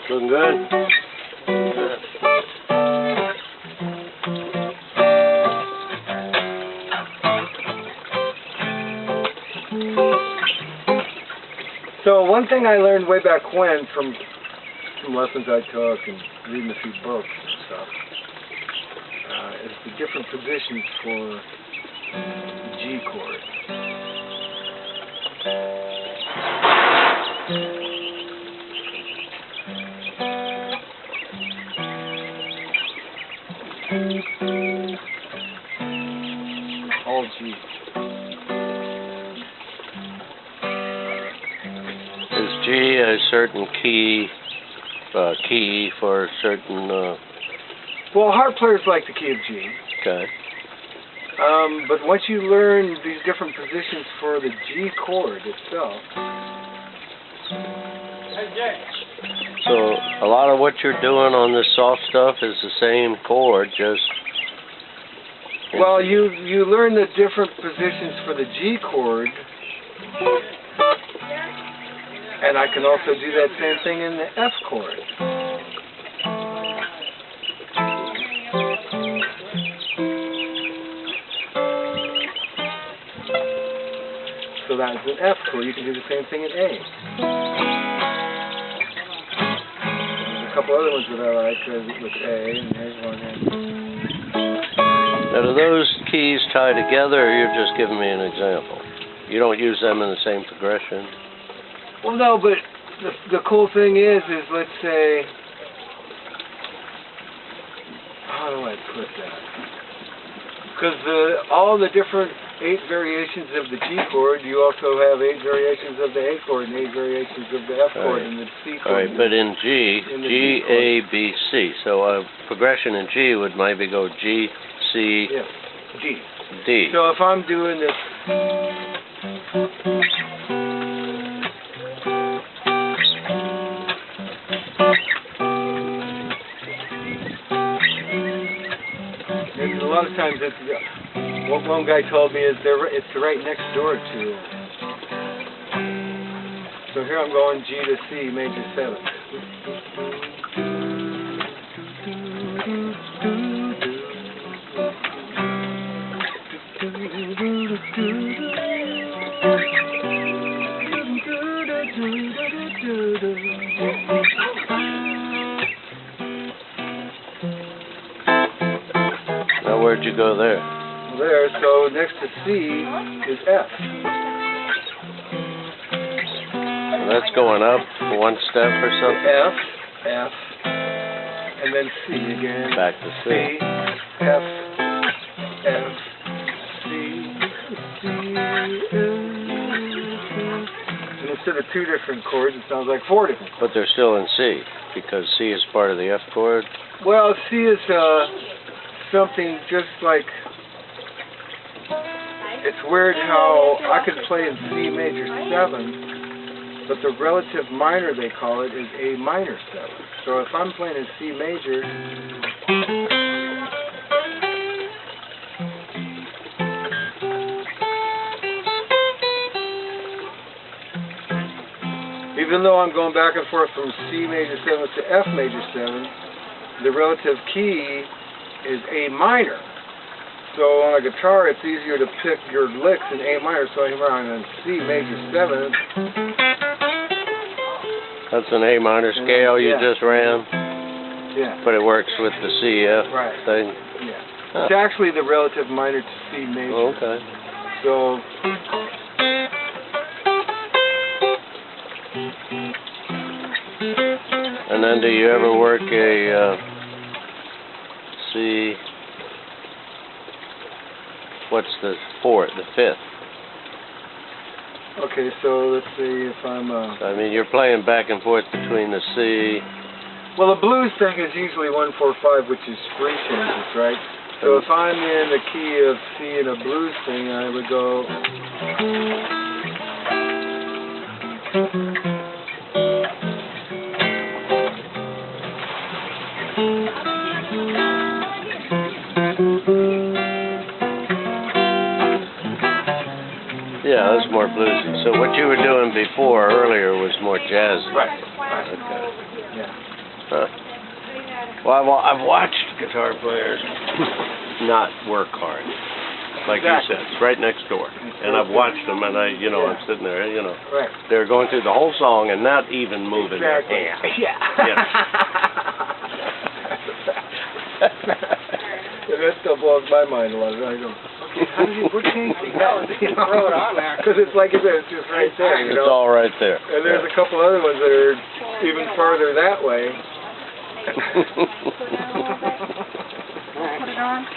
Looking good? Good. So one thing I learned way back when from some lessons I took and reading a few books and stuff is the different positions for the G chord. All G. Is G a certain key for certain? Well, harp players like the key of G. Okay. But once you learn these different positions for the G chord itself. So a lot of what you're doing on this soft stuff is the same chord, just. Well, you learn the different positions for the G chord, and I can also do that same thing in the F chord. So that's an F chord. You can do the same thing in A. There's a couple other ones that I like with A, and there's one here. Now, do those keys tie together, or you're just giving me an example? You don't use them in the same progression? Well, no, but the cool thing is let's say, how do I put that? Because all the different 8 variations of the G chord, you also have 8 variations of the A chord and 8 variations of the F chord and the C chord. All right, but in G, G, A, B, C. So a progression in G would maybe go G, C, yeah. G. D. So if I'm doing this, and a lot of times it's, what one guy told me is it's right next door to. So here I'm going G to C major 7. Now where'd you go there? There, so next to C is F. So that's going up one step or something? F, and then C again. Back to C. F, C, C, and instead of 2 different chords, it sounds like 4 different chords. But they're still in C, because C is part of the F chord? Well, C is something just like, it's weird how I could play in C major 7, but the relative minor, they call it, is A minor 7. So if I'm playing in C major, even though I'm going back and forth from C major 7 to F major 7, the relative key is A minor. So on a guitar, it's easier to pick your licks in A minor, so I'm on C major 7. That's an A minor scale you just ran? Yeah. But it works with the C-F thing? Yeah. Huh. It's actually the relative minor to C major. Oh, okay. So, and then do you ever work a C, what's the 4th, the 5th? okay, so let's see if I'm... I mean, you're playing back and forth between the C. Well, the blues thing is usually 1, 4, 5, which is free changes, right? So if I'm in the key of C in a blues thing, I would go... Yeah, that's more more bluesy. So what you were doing before, earlier, was more jazzy. Right. Okay. Yeah. Huh. Well, I've watched guitar players not work hard. Like you said, it's right next door. And I've watched them, and I'm sitting there, Right. they're going through the whole song and not even moving their hand. Yeah. And that still blows my mind a lot. I go, okay, how did you, what changed the notes? Throw it on there. Because it's like you said, it's just right there, It's all right there. And there's a couple other ones that are even farther that way. Put it on.